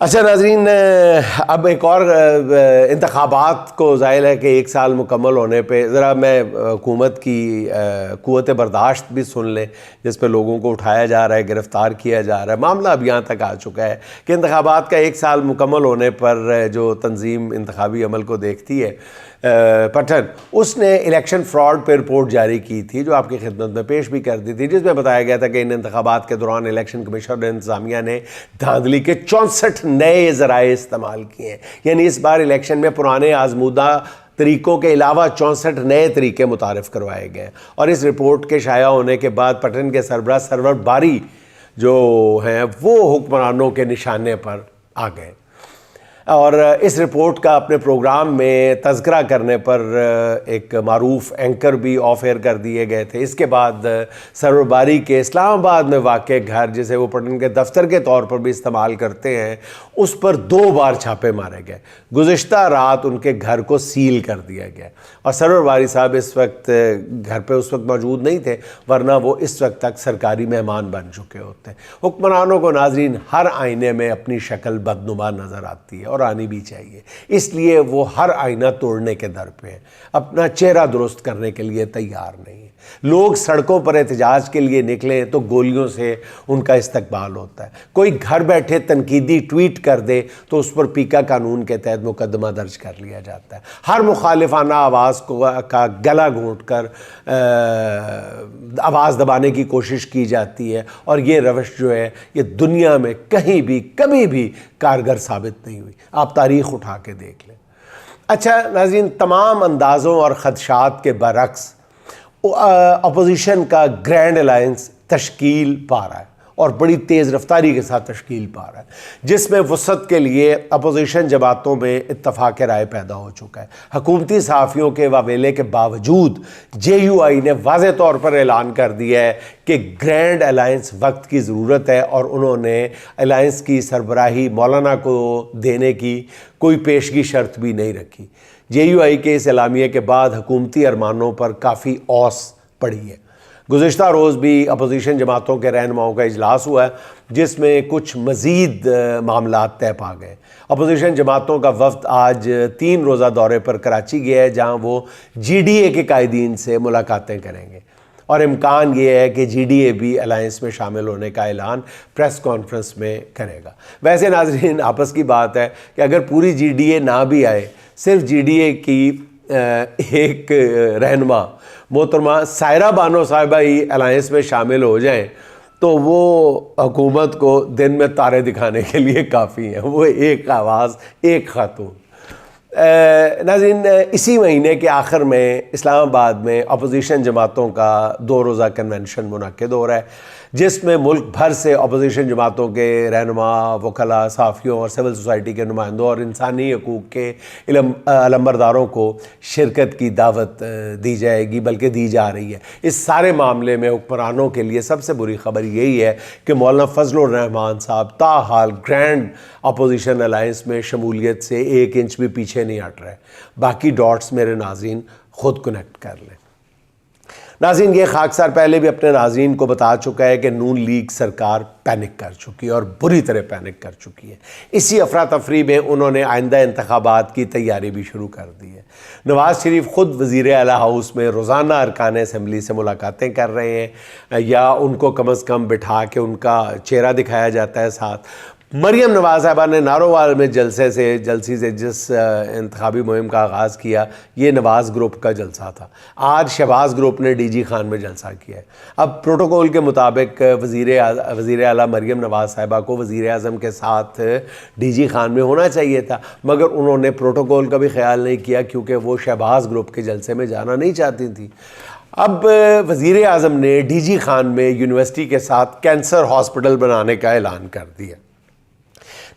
اچھا ناظرین، اب ایک اور انتخابات کو ظاہر ہے کہ 1 سال مکمل ہونے پہ ذرا میں حکومت کی قوت برداشت بھی سن لیں، جس پہ لوگوں کو اٹھایا جا رہا ہے، گرفتار کیا جا رہا ہے۔ معاملہ اب یہاں تک آ چکا ہے کہ انتخابات کا 1 سال مکمل ہونے پر جو تنظیم انتخابی عمل کو دیکھتی ہے پٹھن، اس نے الیکشن فراڈ پہ رپورٹ جاری کی تھی، جو آپ کی خدمت میں پیش بھی کر دی تھی، جس میں بتایا گیا تھا کہ ان انتخابات کے دوران الیکشن کمیشن اور انتظامیہ نے دھاندلی کے 64 نئے ذرائع استعمال کیے ہیں۔ یعنی اس بار الیکشن میں پرانے آزمودہ طریقوں کے علاوہ 64 نئے طریقے متعارف کروائے گئے، اور اس رپورٹ کے شائع ہونے کے بعد پٹھن کے سربراہ سرور باری جو ہیں وہ حکمرانوں کے نشانے پر آ گئے، اور اس رپورٹ کا اپنے پروگرام میں تذکرہ کرنے پر ایک معروف اینکر بھی آف ایئر کر دیے گئے تھے۔ اس کے بعد سرور باری کے اسلام آباد میں واقع گھر، جسے وہ پٹن کے دفتر کے طور پر بھی استعمال کرتے ہیں، اس پر 2 بار چھاپے مارے گئے۔ گزشتہ رات ان کے گھر کو سیل کر دیا گیا، اور سرور باری صاحب اس وقت گھر پہ اس وقت موجود نہیں تھے، ورنہ وہ اس وقت تک سرکاری مہمان بن چکے ہوتے۔ حکمرانوں کو ناظرین ہر آئینے میں اپنی شکل بدنما نظر آتی ہے، اور آنی بھی چاہیے، اس لیے وہ ہر آئینہ توڑنے کے در پہ ہیں، اپنا چہرہ درست کرنے کے لیے تیار نہیں ہیں۔ لوگ سڑکوں پر احتجاج کے لیے نکلیں تو گولیوں سے ان کا استقبال ہوتا ہے۔ کوئی گھر بیٹھے تنقیدی ٹویٹ کر دے تو اس پر پیکا قانون کے تحت مقدمہ درج کر لیا جاتا ہے۔ ہر مخالفانہ آواز کا گلا گھونٹ کر آواز دبانے کی کوشش کی جاتی ہے، اور یہ روش جو ہے یہ دنیا میں کہیں بھی کبھی بھی کارگر ثابت نہیں ہوئی۔ آپ تاریخ اٹھا کے دیکھ لیں۔ اچھا ناظرین، تمام اندازوں اور خدشات کے برعکس اپوزیشن کا گرینڈ الائنس تشکیل پا رہا ہے، اور بڑی تیز رفتاری کے ساتھ تشکیل پا رہا ہے، جس میں وسعت کے لیے اپوزیشن جماعتوں میں اتفاق رائے پیدا ہو چکا ہے۔ حکومتی صحافیوں کے واویلے کے باوجود JUI نے واضح طور پر اعلان کر دیا ہے کہ گرینڈ الائنس وقت کی ضرورت ہے، اور انہوں نے الائنس کی سربراہی مولانا کو دینے کی کوئی پیشگی شرط بھی نہیں رکھی۔ JUI کے اس اعلامیے کے بعد حکومتی ارمانوں پر کافی اوس پڑی ہے۔ گزشتہ روز بھی اپوزیشن جماعتوں کے رہنماؤں کا اجلاس ہوا ہے، جس میں کچھ مزید معاملات طے پا گئے۔ اپوزیشن جماعتوں کا وفد آج 3 روزہ دورے پر کراچی گیا ہے، جہاں وہ GDA کے قائدین سے ملاقاتیں کریں گے، اور امکان یہ ہے کہ GDA بھی الائنس میں شامل ہونے کا اعلان پریس کانفرنس میں کرے گا۔ ویسے ناظرین، آپس کی بات ہے کہ اگر پوری GDA نہ بھی آئے، صرف GDA کی ایک رہنما محترمہ سائرہ بانو صاحبہ ہی الائنس میں شامل ہو جائیں تو وہ حکومت کو دن میں تارے دکھانے کے لیے کافی ہیں۔ وہ ایک آواز، ایک خاتون۔ ناظرین، اسی مہینے کے آخر میں اسلام آباد میں اپوزیشن جماعتوں کا 2 روزہ کنونشن منعقد ہو رہا ہے، جس میں ملک بھر سے اپوزیشن جماعتوں کے رہنما، وکلاء، صحافیوں اور سول سوسائٹی کے نمائندوں اور انسانی حقوق کے علمبرداروں کو شرکت کی دعوت دی جائے گی، بلکہ دی جا رہی ہے۔ اس سارے معاملے میں حکمرانوں کے لیے سب سے بری خبر یہی ہے کہ مولانا فضل الرحمان صاحب تاحال گرینڈ اپوزیشن الائنس میں شمولیت سے 1 انچ بھی پیچھے نہیں ہٹ رہے۔ باقی ڈاٹس میرے ناظرین خود کنیکٹ کر لیں۔ ناظرین، یہ خاکسار پہلے بھی اپنے ناظرین کو بتا چکا ہے کہ نون لیگ سرکار پینک کر چکی ہے، اور بری طرح پینک کر چکی ہے۔ اسی افراتفری میں انہوں نے آئندہ انتخابات کی تیاری بھی شروع کر دی ہے۔ نواز شریف خود وزیر اعلیٰ ہاؤس میں روزانہ ارکان اسمبلی سے ملاقاتیں کر رہے ہیں، یا ان کو کم از کم بٹھا کے ان کا چہرہ دکھایا جاتا ہے ساتھ۔ مریم نواز صاحبہ نے نارووال میں جلسی سے جس انتخابی مہم کا آغاز کیا، یہ نواز گروپ کا جلسہ تھا۔ آج شہباز گروپ نے DG خان میں جلسہ کیا ہے۔ اب پروٹوکول کے مطابق وزیر اعلیٰ مریم نواز صاحبہ کو وزیر اعظم کے ساتھ DG خان میں ہونا چاہیے تھا، مگر انہوں نے پروٹوکول کا بھی خیال نہیں کیا، کیونکہ وہ شہباز گروپ کے جلسے میں جانا نہیں چاہتی تھیں۔ اب وزیر اعظم نے DG خان میں یونیورسٹی کے ساتھ کینسر ہاسپٹل بنانے کا اعلان کر دیا۔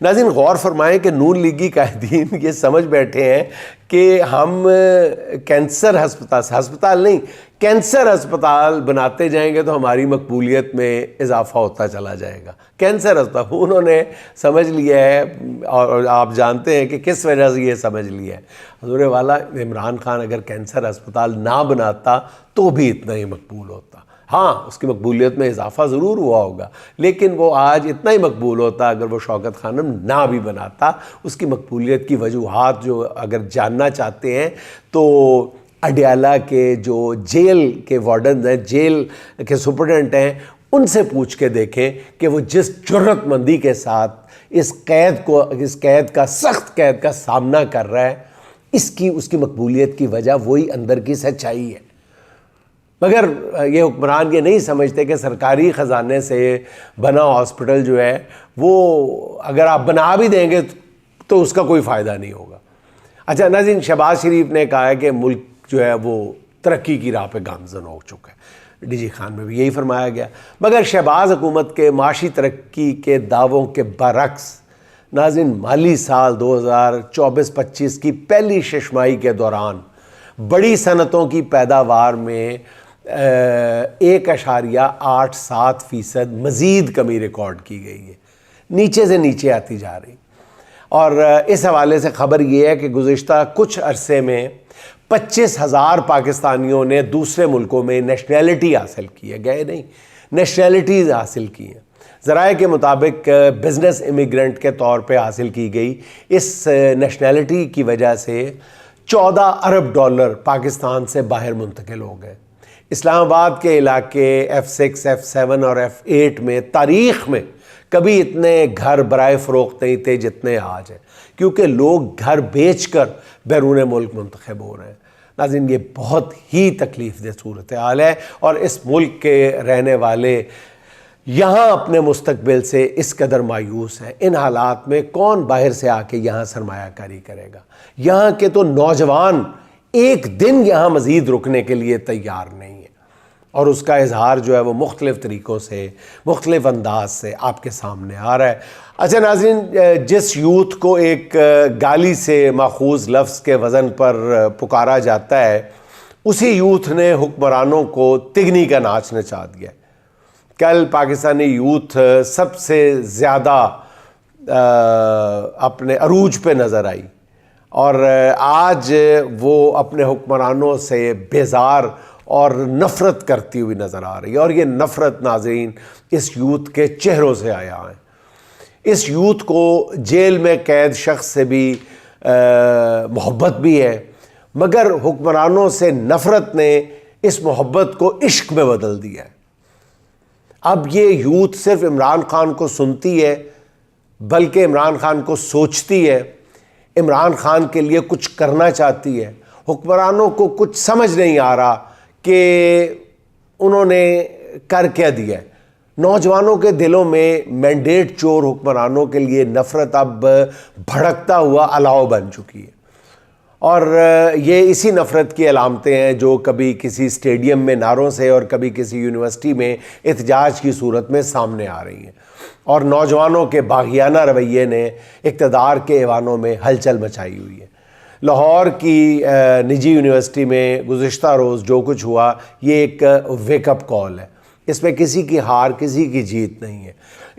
ناظرین، غور فرمائیں کہ نون لیگی قائدین یہ سمجھ بیٹھے ہیں کہ ہم کینسر ہسپتال نہیں، کینسر ہسپتال بناتے جائیں گے تو ہماری مقبولیت میں اضافہ ہوتا چلا جائے گا۔ کینسر ہسپتال انہوں نے سمجھ لیا ہے، اور آپ جانتے ہیں کہ کس وجہ سے یہ سمجھ لیا ہے۔ حضور والا، عمران خان اگر کینسر ہسپتال نہ بناتا تو بھی اتنا ہی مقبول ہوتا۔ ہاں اس کی مقبولیت میں اضافہ ضرور ہوا ہوگا، لیکن وہ آج اتنا ہی مقبول ہوتا اگر وہ شوکت خانم نہ بھی بناتا۔ اس کی مقبولیت کی وجوہات جو اگر جاننا چاہتے ہیں تو اڈیالہ کے جو جیل کے وارڈنز ہیں، جیل کے سپرڈنٹ ہیں، ان سے پوچھ کے دیکھیں کہ وہ جس جرات مندی کے ساتھ اس قید کا سخت قید کا سامنا کر رہا ہے، اس کی مقبولیت کی وجہ وہی اندر کی سچائی ہے۔ مگر یہ حکمران یہ نہیں سمجھتے کہ سرکاری خزانے سے بنا ہاسپٹل جو ہے وہ اگر آپ بنا بھی دیں گے تو اس کا کوئی فائدہ نہیں ہوگا۔ اچھا ناظرین، شہباز شریف نے کہا ہے کہ ملک جو ہے وہ ترقی کی راہ پہ گامزن ہو چکا ہے، ڈی جی خان میں بھی یہی فرمایا گیا۔ مگر شہباز حکومت کے معاشی ترقی کے دعووں کے برعکس ناظرین، مالی سال 2024-25 کی پہلی ششماہی کے دوران بڑی صنعتوں کی پیداوار میں 1.87% مزید کمی ریکارڈ کی گئی ہے، نیچے سے نیچے آتی جا رہی۔ اور اس حوالے سے خبر یہ ہے کہ گزشتہ کچھ عرصے میں 25,000 پاکستانیوں نے دوسرے ملکوں میں نیشنلٹی حاصل کی ہے، گئے نہیں، نیشنلٹیز حاصل کی ہیں۔ ذرائع کے مطابق بزنس امیگرنٹ کے طور پہ حاصل کی گئی اس نیشنلٹی کی وجہ سے $14 ارب پاکستان سے باہر منتقل ہو گئے۔ اسلام آباد کے علاقے F6 F7 اور F8 میں تاریخ میں کبھی اتنے گھر برائے فروخت نہیں تھے جتنے آج ہیں، کیونکہ لوگ گھر بیچ کر بیرون ملک منتخب ہو رہے ہیں۔ ناظرین، یہ بہت ہی تکلیف دہ صورتحال ہے، اور اس ملک کے رہنے والے یہاں اپنے مستقبل سے اس قدر مایوس ہیں۔ ان حالات میں کون باہر سے آ کے یہاں سرمایہ کاری کرے گا؟ یہاں کے تو نوجوان ایک دن یہاں مزید رکنے کے لیے تیار نہیں ہے، اور اس کا اظہار جو ہے وہ مختلف طریقوں سے، مختلف انداز سے آپ کے سامنے آ رہا ہے۔ اچھا ناظرین، جس یوتھ کو ایک گالی سے ماخوذ لفظ کے وزن پر پکارا جاتا ہے، اسی یوتھ نے حکمرانوں کو تگنی کا ناچ نچا دیا ہے۔ کل پاکستانی یوتھ سب سے زیادہ اپنے عروج پہ نظر آئی، اور آج وہ اپنے حکمرانوں سے بیزار اور نفرت کرتی ہوئی نظر آ رہی ہے، اور یہ نفرت ناظرین اس یوتھ کے چہروں سے آیا ہے۔ اس یوتھ کو جیل میں قید شخص سے بھی محبت بھی ہے، مگر حکمرانوں سے نفرت نے اس محبت کو عشق میں بدل دیا ہے۔ اب یہ یوتھ صرف عمران خان کو سنتی ہے، بلکہ عمران خان کو سوچتی ہے، عمران خان کے لیے کچھ کرنا چاہتی ہے۔ حکمرانوں کو کچھ سمجھ نہیں آ رہا کہ انہوں نے کر کیا دیا ہے۔ نوجوانوں کے دلوں میں مینڈیٹ چور حکمرانوں کے لیے نفرت اب بھڑکتا ہوا الاؤ بن چکی ہے، اور یہ اسی نفرت کی علامتیں ہیں جو کبھی کسی اسٹیڈیم میں نعروں سے اور کبھی کسی یونیورسٹی میں احتجاج کی صورت میں سامنے آ رہی ہیں، اور نوجوانوں کے باغیانہ رویے نے اقتدار کے ایوانوں میں ہلچل مچائی ہوئی ہے۔ لاہور کی نجی یونیورسٹی میں گزشتہ روز جو کچھ ہوا، یہ ایک ویک اپ کال ہے۔ اس میں کسی کی ہار، کسی کی جیت نہیں ہے۔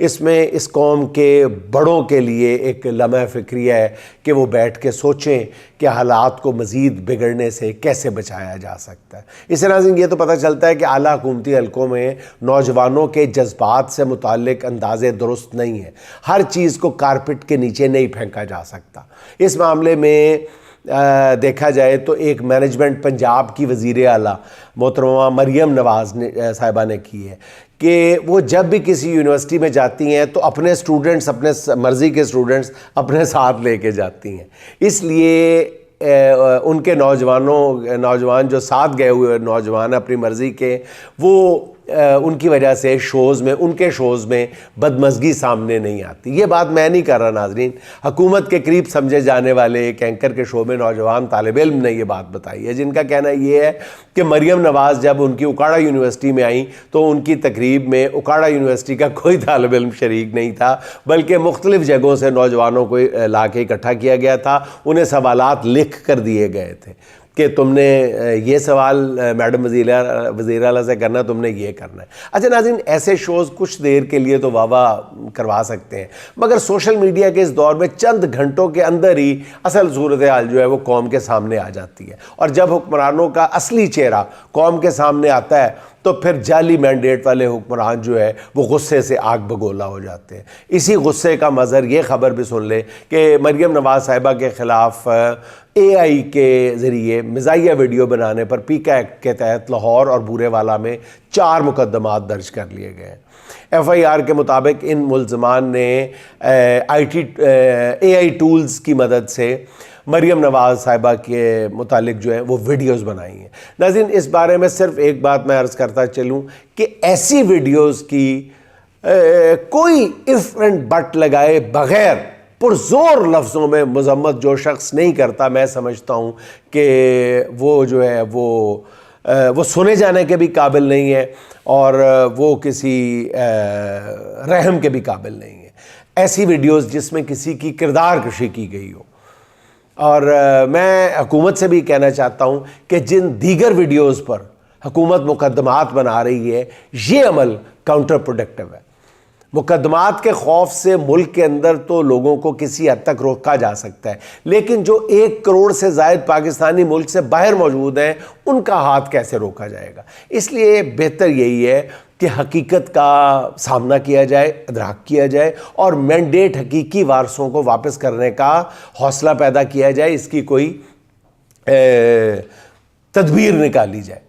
اس میں اس قوم کے بڑوں کے لیے ایک لمحہ فکریہ ہے کہ وہ بیٹھ کے سوچیں کہ حالات کو مزید بگڑنے سے کیسے بچایا جا سکتا ہے۔ اس سے ناظرین یہ تو پتہ چلتا ہے کہ اعلیٰ حکومتی حلقوں میں نوجوانوں کے جذبات سے متعلق اندازے درست نہیں ہیں۔ ہر چیز کو کارپٹ کے نیچے نہیں پھینکا جا سکتا۔ اس معاملے میں دیکھا جائے تو ایک مینجمنٹ پنجاب کی وزیر اعلیٰ محترمہ مریم نواز صاحبہ نے کی ہے کہ وہ جب بھی کسی یونیورسٹی میں جاتی ہیں تو اپنے اسٹوڈنٹس، اپنے مرضی کے اسٹوڈنٹس اپنے ساتھ لے کے جاتی ہیں۔ اس لیے ان کے نوجوان جو ساتھ گئے ہوئے نوجوان اپنی مرضی کے، وہ ان کی وجہ سے ان کے شوز میں بدمزگی سامنے نہیں آتی۔ یہ بات میں نہیں کر رہا ناظرین، حکومت کے قریب سمجھے جانے والے ایک اینکر کے شو میں نوجوان طالب علم نے یہ بات بتائی ہے، جن کا کہنا یہ ہے کہ مریم نواز جب ان کی اکاڑا یونیورسٹی میں آئیں تو ان کی تقریب میں اکاڑا یونیورسٹی کا کوئی طالب علم شریک نہیں تھا، بلکہ مختلف جگہوں سے نوجوانوں کو لا کے اکٹھا کیا گیا تھا، انہیں سوالات لکھ کر دیے گئے تھے کہ تم نے یہ سوال میڈم وزیر اعلیٰ سے کرنا، تم نے یہ کرنا ہے۔ اچھا ناظرین، ایسے شوز کچھ دیر کے لیے تو واہ کروا سکتے ہیں، مگر سوشل میڈیا کے اس دور میں چند گھنٹوں کے اندر ہی اصل صورتحال جو ہے وہ قوم کے سامنے آ جاتی ہے، اور جب حکمرانوں کا اصلی چہرہ قوم کے سامنے آتا ہے تو پھر جعلی مینڈیٹ والے حکمران جو ہے وہ غصے سے آگ بگولا ہو جاتے ہیں۔ اسی غصے کا مظہر یہ خبر بھی سن لیں کہ مریم نواز صاحبہ کے خلاف اے آئی کے ذریعے مزاحیہ ویڈیو بنانے پر پیکا ایکٹ کے تحت لاہور اور بورے والا میں 4 مقدمات درج کر لیے گئے ہیں۔ ایف آئی آر کے مطابق ان ملزمان نے اے آئی ٹولز کی مدد سے مریم نواز صاحبہ کے متعلق جو ہے وہ ویڈیوز بنائی ہیں۔ ناظرین، اس بارے میں صرف ایک بات میں عرض کرتا چلوں کہ ایسی ویڈیوز کی کوئی اف اینڈ بٹ لگائے بغیر پرزور لفظوں میں مذمت جو شخص نہیں کرتا، میں سمجھتا ہوں کہ وہ جو ہے وہ سنے جانے کے بھی قابل نہیں ہے اور وہ کسی رحم کے بھی قابل نہیں ہے۔ ایسی ویڈیوز جس میں کسی کی کردار کشی کی گئی ہو، اور میں حکومت سے بھی کہنا چاہتا ہوں کہ جن دیگر ویڈیوز پر حکومت مقدمات بنا رہی ہے، یہ عمل کاؤنٹر پروڈکٹیو ہے۔ مقدمات کے خوف سے ملک کے اندر تو لوگوں کو کسی حد تک روکا جا سکتا ہے، لیکن جو 1 کروڑ سے زائد پاکستانی ملک سے باہر موجود ہیں ان کا ہاتھ کیسے روکا جائے گا؟ اس لیے بہتر یہی ہے کہ حقیقت کا سامنا کیا جائے، ادراک کیا جائے اور مینڈیٹ حقیقی وارثوں کو واپس کرنے کا حوصلہ پیدا کیا جائے، اس کی کوئی تدبیر نکالی جائے۔